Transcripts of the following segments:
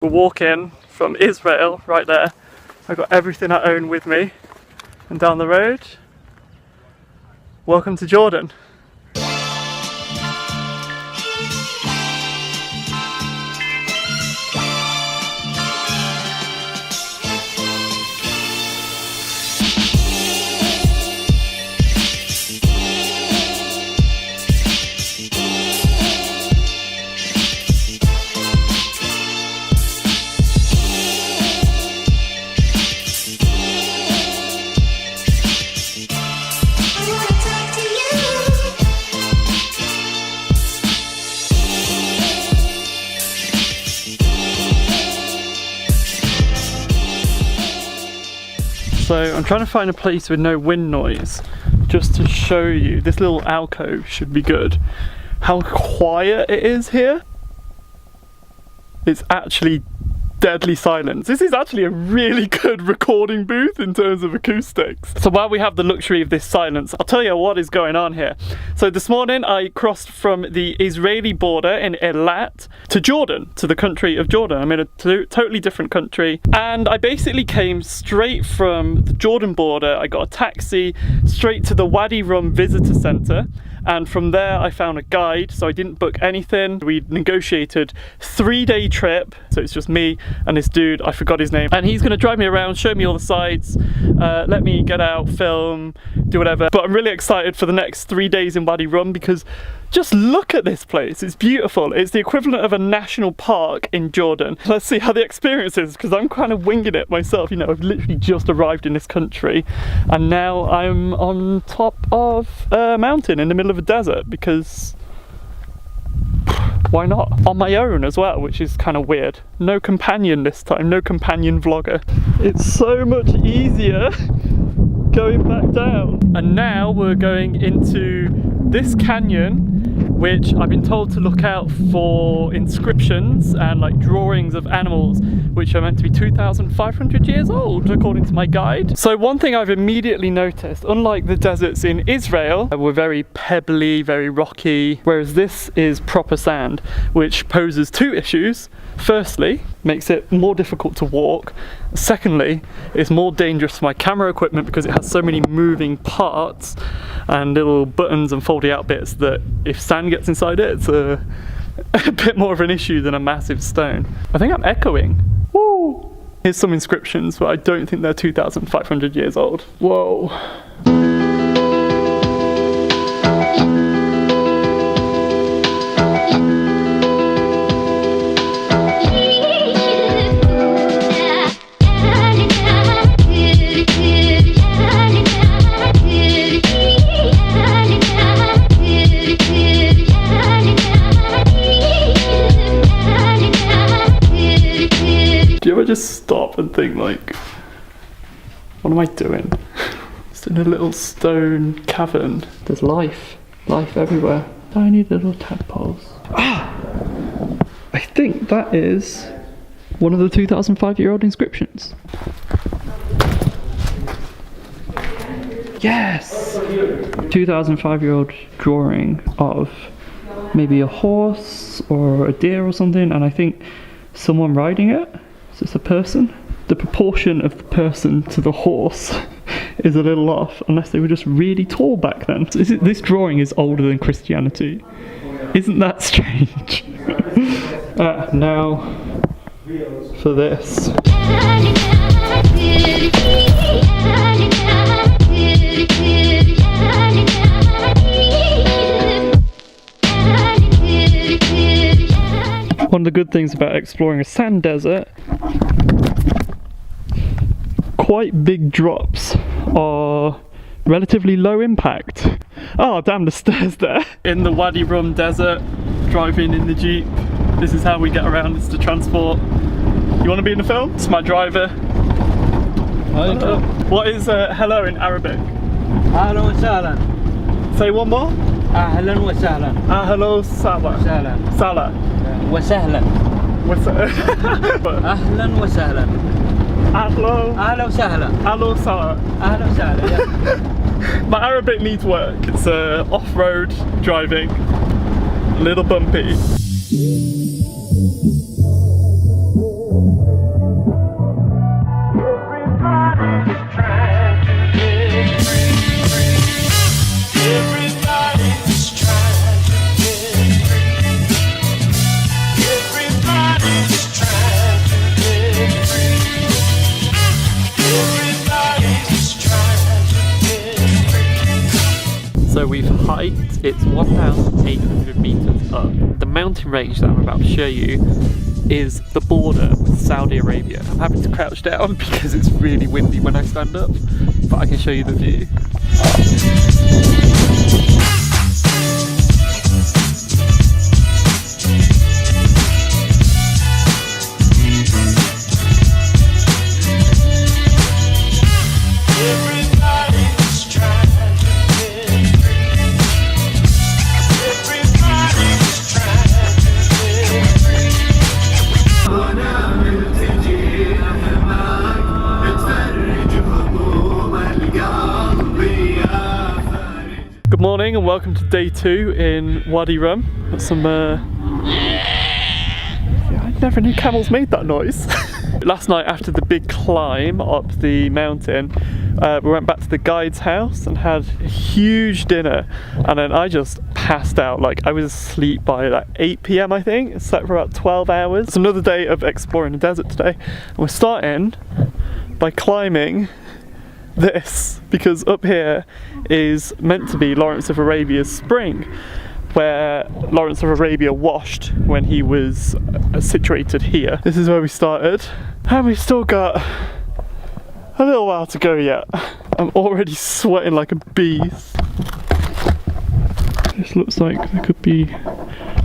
We're walking from Israel, right there. I've got everything I own with me. And down the road, welcome to Jordan. So I'm trying to find a place with no wind noise, just to show you. This little alcove should be good. How quiet it is here. It's actually deadly silence. This is actually a really good recording booth in terms of acoustics. So while we have the luxury of this silence, I'll tell you what is going on here. So this morning I crossed from the Israeli border in Eilat to Jordan, to the country of Jordan. I'm in a totally different country, and I basically came straight from the Jordan border. I got a taxi straight to the Wadi Rum visitor center, and from there I found a guide, so I didn't book anything. We negotiated 3-day trip, so it's just me and this dude, I forgot his name, and he's gonna drive me around, show me all the sights, let me get out, film, do whatever. But I'm really excited for the next 3 days in Wadi Rum, because just look at this place. It's beautiful. It's the equivalent of a national park in Jordan. Let's see how the experience is, because I'm kind of winging it myself. You know, I've literally just arrived in this country and now I'm on top of a mountain in the middle of a desert, because why not? On my own as well, which is kind of weird. No companion this time, no companion vlogger. It's so much easier going back down. And now we're going into this canyon, which I've been told to look out for inscriptions and like drawings of animals, which are meant to be 2,500 years old, according to my guide. So one thing I've immediately noticed, unlike the deserts in Israel, we're very pebbly, very rocky, whereas this is proper sand, which poses two issues. Firstly, makes it more difficult to walk. Secondly, it's more dangerous for my camera equipment because it has so many moving parts and little buttons and foldy out bits that if sand gets inside it, it's a bit more of an issue than a massive stone. I think I'm echoing. Woo! Here's some inscriptions, but I don't think they're 2,500 years old. Whoa. Do you ever just stop and think like, what am I doing? Just in a little stone cavern. There's life everywhere. Tiny little tadpoles. Ah! I think that is one of the 2,005-year-old inscriptions. Yes! 2,005-year-old drawing of maybe a horse or a deer or something, and I think someone riding it. Is this a person? The proportion of the person to the horse is a little off, unless they were just really tall back then. This drawing is older than Christianity. Isn't that strange? Now for this. One of the good things about exploring a sand desert, quite big drops are relatively low impact. Oh damn, the stairs there. In the Wadi Rum desert, driving in the Jeep. This is how we get around, it's the transport. You want to be in the film? It's my driver. What is hello in Arabic? Ahlan wa sahlan. Say one more. Ahlan wa sahlan. Hello, Salah. Sahlan. Salah. Wa sahlan. Ahlan wa sahlan. Hello. Ahlan wa sahlan. Hello, Salah. Ahlan wa sahlan. Yeah. My Arabic needs work. It's off-road driving. A little bumpy. with height, it's 1,800 meters up. The mountain range that I'm about to show you is the border with Saudi Arabia. I'm having to crouch down because it's really windy when I stand up, but I can show you the view. Good morning and welcome to day 2 in Wadi Rum. Got some yeah, I never knew camels made that noise. Last night after the big climb up the mountain, we went back to the guide's house and had a huge dinner, and then I just passed out. Like, I was asleep by like 8 PM I think. Slept for about 12 hours. It's another day of exploring the desert today, and we're starting by climbing this, because up here is meant to be Lawrence of Arabia's spring, where Lawrence of Arabia washed when he was situated here. This is where we started, and we've still got a little while to go yet. I'm already sweating like a beast. This looks like there could be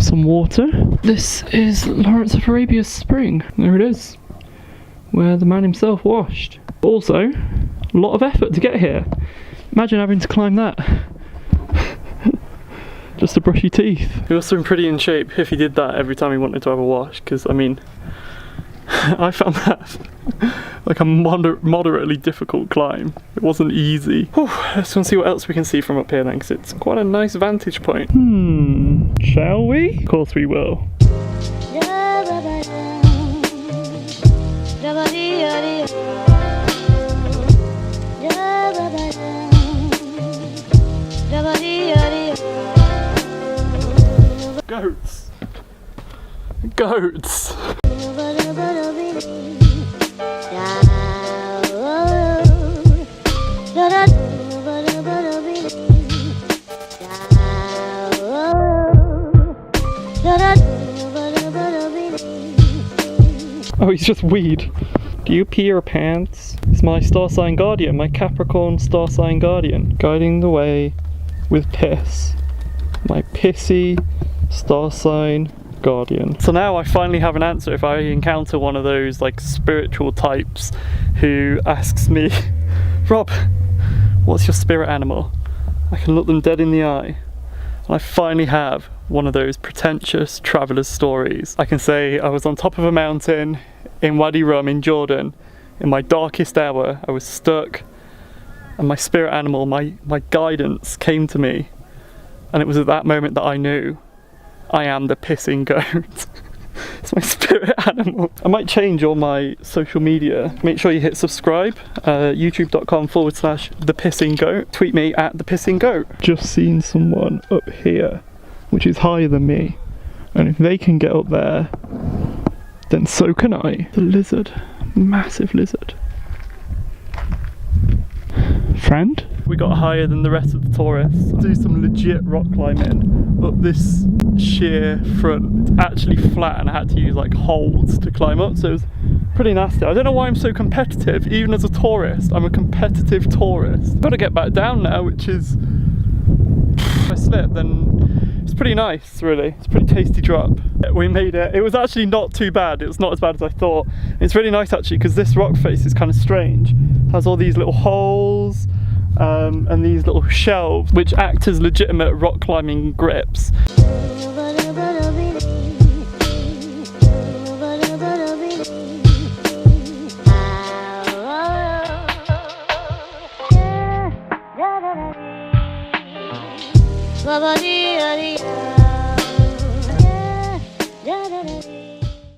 some water. This is Lawrence of Arabia's spring. There it is, where the man himself washed. Also, a lot of effort to get here. Imagine having to climb that just to brush your teeth. He must have been pretty in shape if he did that every time he wanted to have a wash, because I mean, I found that like a moderately difficult climb. It wasn't easy. Whew, let's go and see what else we can see from up here then, because it's quite a nice vantage point. Shall we? Of course we will. Goats. Goats. Oh, he's just weed. Do you pee your pants? It's my star sign guardian, my Capricorn star sign guardian, guiding the way with piss. My pissy star sign guardian. So now I finally have an answer if I encounter one of those like spiritual types who asks me, Rob, what's your spirit animal? I can look them dead in the eye. And I finally have one of those pretentious traveller's stories. I can say I was on top of a mountain in Wadi Rum in Jordan. In my darkest hour, I was stuck, and my spirit animal, my guidance came to me. And it was at that moment that I knew I am the pissing goat. It's my spirit animal. I might change all my social media. Make sure you hit subscribe, youtube.com/thepissinggoat. Tweet me at thepissinggoat. Just seen someone up here, which is higher than me. And if they can get up there, then so can I. The lizard, massive lizard. Friend? We got higher than the rest of the tourists. Do some legit rock climbing up this sheer front. It's actually flat and I had to use like holds to climb up, so it was pretty nasty. I don't know why I'm so competitive. Even as a tourist, I'm a competitive tourist. Got to get back down now, which is, if I slip then it's pretty nice really. It's a pretty tasty drop. We made it. It was actually not too bad. It was not as bad as I thought. It's really nice actually, because this rock face is kind of strange. It has all these little holes and these little shelves which act as legitimate rock climbing grips.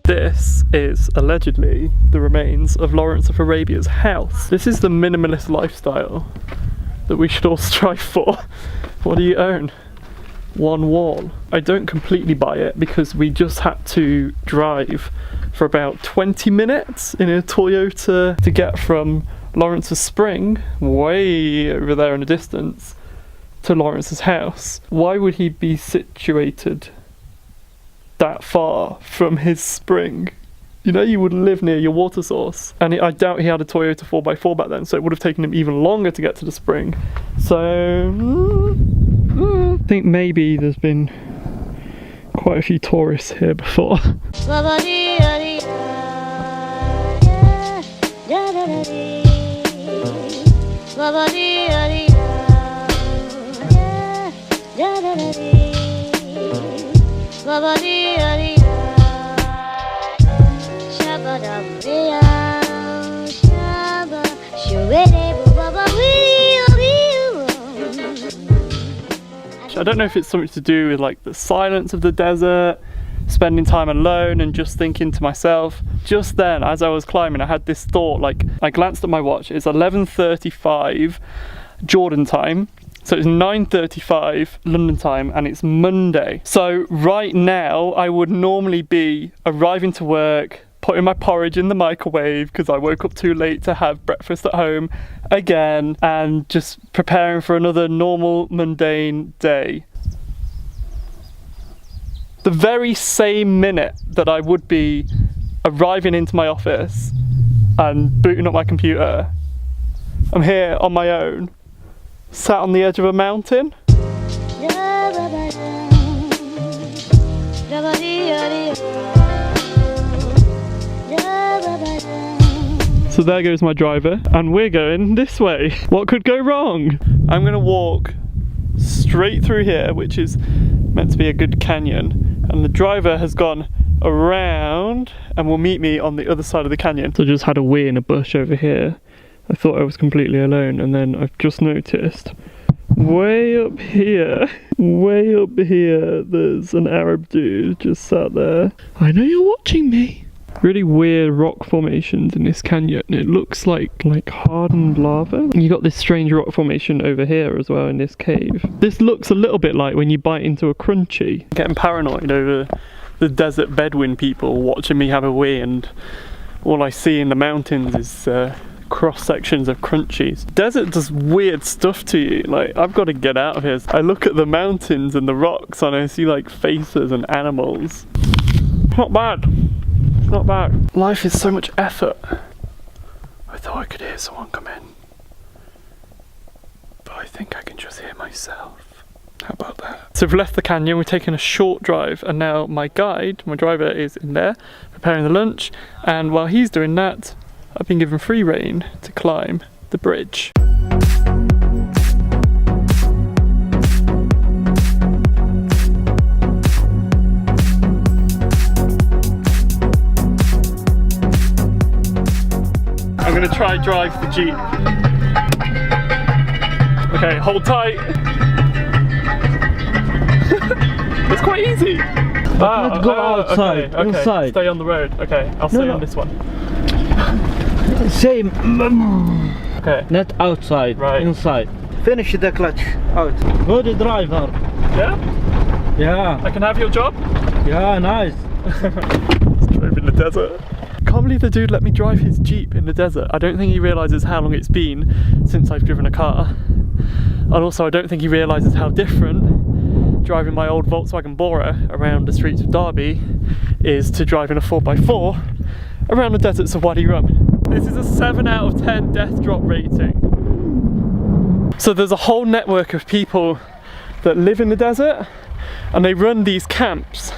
This is allegedly the remains of Lawrence of Arabia's house. This is the minimalist lifestyle that we should all strive for. What do you own? One wall. I don't completely buy it because we just had to drive for about 20 minutes in a Toyota to get from Lawrence's Spring, way over there in the distance, to Lawrence's house, why would he be situated that far from his spring? You know, you would live near your water source. And I doubt he had a Toyota 4x4 back then, so it would have taken him even longer to get to the spring. So, I think maybe there's been quite a few tourists here before. I don't know if it's something to do with like the silence of the desert, spending time alone and just thinking to myself. Just then, as I was climbing, I had this thought, like I glanced at my watch, it's 11:35 Jordan time, so it's 9:35 London time, and it's Monday. So right now, I would normally be arriving to work, putting my porridge in the microwave because I woke up too late to have breakfast at home again, and just preparing for another normal mundane day. The very same minute that I would be arriving into my office and booting up my computer, I'm here on my own, sat on the edge of a mountain. So there goes my driver, and we're going this way. What could go wrong? I'm gonna walk straight through here, which is meant to be a good canyon, and the driver has gone around and will meet me on the other side of the canyon. So I just had a wee in a bush over here. I thought I was completely alone, and then I've just noticed way up here, there's an Arab dude just sat there. I know you're watching me. Really weird rock formations in this canyon. It looks like hardened lava. You got this strange rock formation over here as well in this cave. This looks a little bit like when you bite into a crunchy. I'm getting paranoid over the desert Bedouin people watching me have a wee, and all I see in the mountains is cross sections of crunchies. Desert does weird stuff to you. Like, I've got to get out of here. I look at the mountains and the rocks and I see like faces and animals. Not bad. Not bad. Life is so much effort. I thought I could hear someone come in, but I think I can just hear myself. How about that? So we've left the canyon, we're taking a short drive, and now my guide, my driver, is in there preparing the lunch, and while he's doing that, I've been given free rein to climb the bridge. I'm gonna try drive the Jeep. Okay, hold tight. It's quite easy. Let's go outside, okay. inside. Stay on the road. Okay, I'll stay on this one. Same. Okay. Not outside, Right. inside. Finish the clutch out. Good driver. Yeah? Yeah. I can have your job? Yeah, nice. Drove in the desert. Can't believe the dude let me drive his Jeep in the desert. I don't think he realises how long it's been since I've driven a car. And also I don't think he realises how different driving my old Volkswagen Bora around the streets of Derby is to driving a 4x4 around the deserts of Wadi Rum. This is a 7 out of 10 death drop rating. So there's a whole network of people that live in the desert, and they run these camps,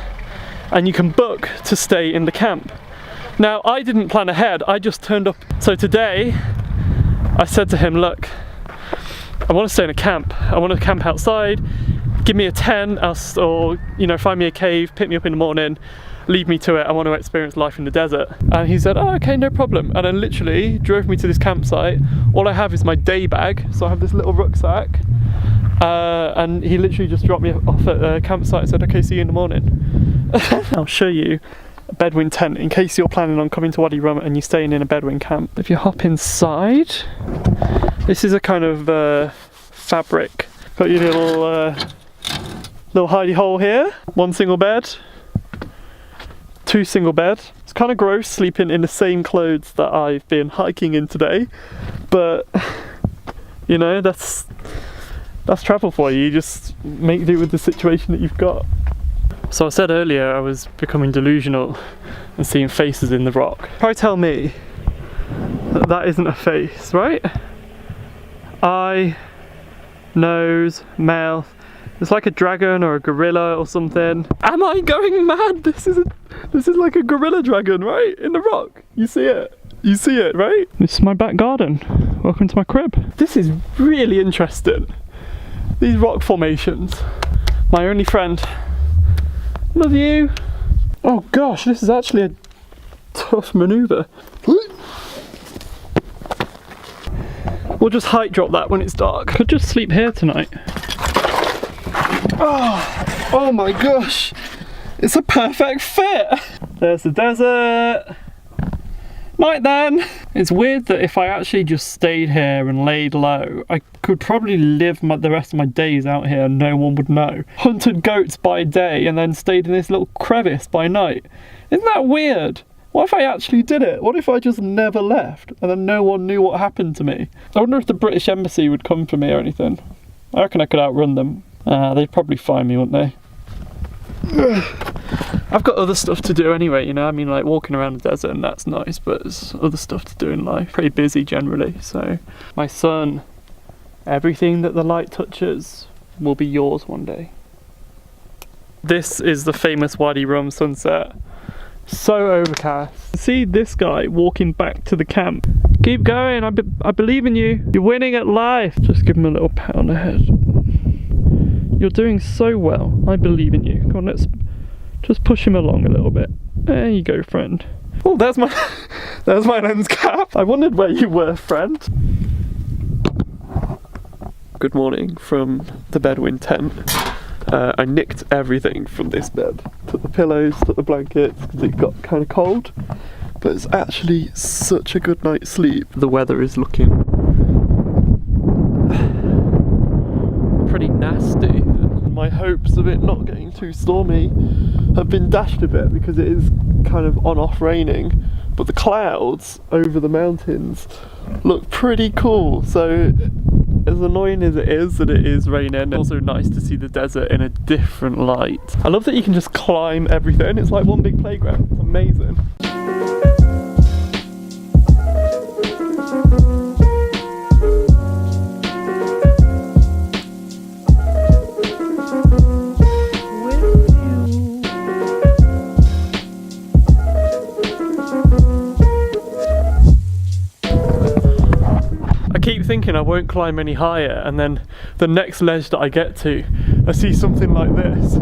and you can book to stay in the camp. Now, I didn't plan ahead, I just turned up. So today, I said to him, look, I want to stay in a camp. I want to camp outside, give me a tent, or find me a cave, pick me up in the morning, lead me to it. I want to experience life in the desert. And he said, oh, okay, no problem. And then literally drove me to this campsite. All I have is my day bag, so I have this little rucksack. And he literally just dropped me off at a campsite and said, okay, see you in the morning. I'll show you a Bedouin tent in case you're planning on coming to Wadi Rum and you're staying in a Bedouin camp. If you hop inside, this is a kind of fabric. Got your little hidey hole here. 1 single bed, 2 single bed. It's kind of gross sleeping in the same clothes that I've been hiking in today, but that's That's travel for you. You just make do with the situation that you've got. So I said earlier I was becoming delusional and seeing faces in the rock. Try tell me that that isn't a face, right? Eye, nose, mouth. It's like a dragon or a gorilla or something. Am I going mad? This is like a gorilla dragon, right? In the rock. You see it? You see it, right? This is my back garden. Welcome to my crib. This is really interesting. These rock formations. My only friend. Love you. Oh gosh, this is actually a tough maneuver. We'll just height drop that when it's dark. Could just sleep here tonight. Oh my gosh. It's a perfect fit. There's the desert. Night then. It's weird that if I actually just stayed here and laid low, I could probably live the rest of my days out here and no one would know. Hunted goats by day and then stayed in this little crevice by night. Isn't that weird? What if I actually did it? What if I just never left and then no one knew what happened to me? I wonder if the British Embassy would come for me or anything. I reckon I could outrun them. They'd probably find me, wouldn't they? I've got other stuff to do anyway, you know, I mean, like walking around the desert and that's nice, but there's other stuff to do in life. Pretty busy generally, so my son, everything that the light touches will be yours one day. This is the famous Wadi Rum sunset. So overcast. See this guy walking back to the camp. Keep going, I believe in you. You're winning at life. Just give him a little pat on the head. You're doing so well. I believe in you. Come on, let's just push him along a little bit. There you go, friend. Oh, there's my lens cap. I wondered where you were, friend. Good morning from the Bedouin tent. I nicked everything from this bed. Took the pillows, took the blankets, because it got kind of cold. But it's actually such a good night's sleep. The weather is looking pretty nasty. My hopes of it not getting too stormy have been dashed a bit because it is kind of on-off raining, but the clouds over the mountains look pretty cool. So as annoying as it is that it is raining, it's also nice to see the desert in a different light. I love that you can just climb everything. It's like one big playground. It's amazing. I keep thinking I won't climb any higher, and then the next ledge that I get to, I see something like this.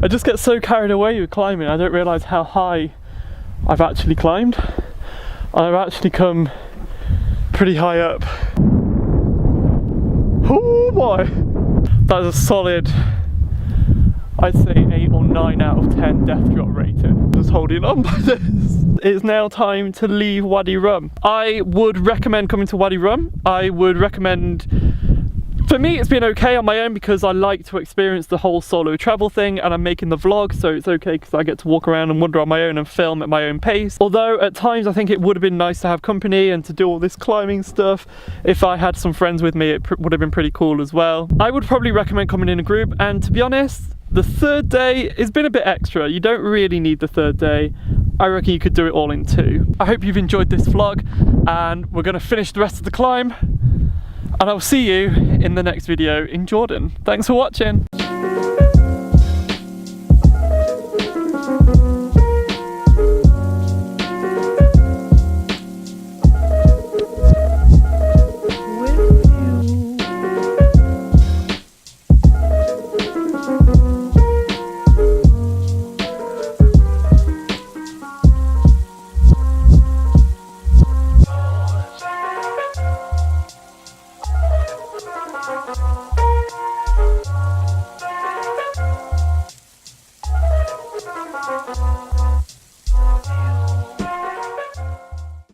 I just get so carried away with climbing, I don't realise how high I've actually climbed. I've actually come pretty high up. Oh boy! That is a solid, I'd say 8 or 9 out of 10 death drop rating. Just holding on by this. It's now time to leave Wadi Rum. I would recommend coming to Wadi Rum. I would recommend, for me it's been okay on my own because I like to experience the whole solo travel thing, and I'm making the vlog, so it's okay because I get to walk around and wander on my own and film at my own pace. Although at times I think it would have been nice to have company and to do all this climbing stuff. If I had some friends with me, it would have been pretty cool as well. I would probably recommend coming in a group, and to be honest, the third day has been a bit extra. You don't really need the third day. I reckon you could do it all in 2. I hope you've enjoyed this vlog, and we're going to finish the rest of the climb, and I'll see you in the next video in Jordan. Thanks for watching.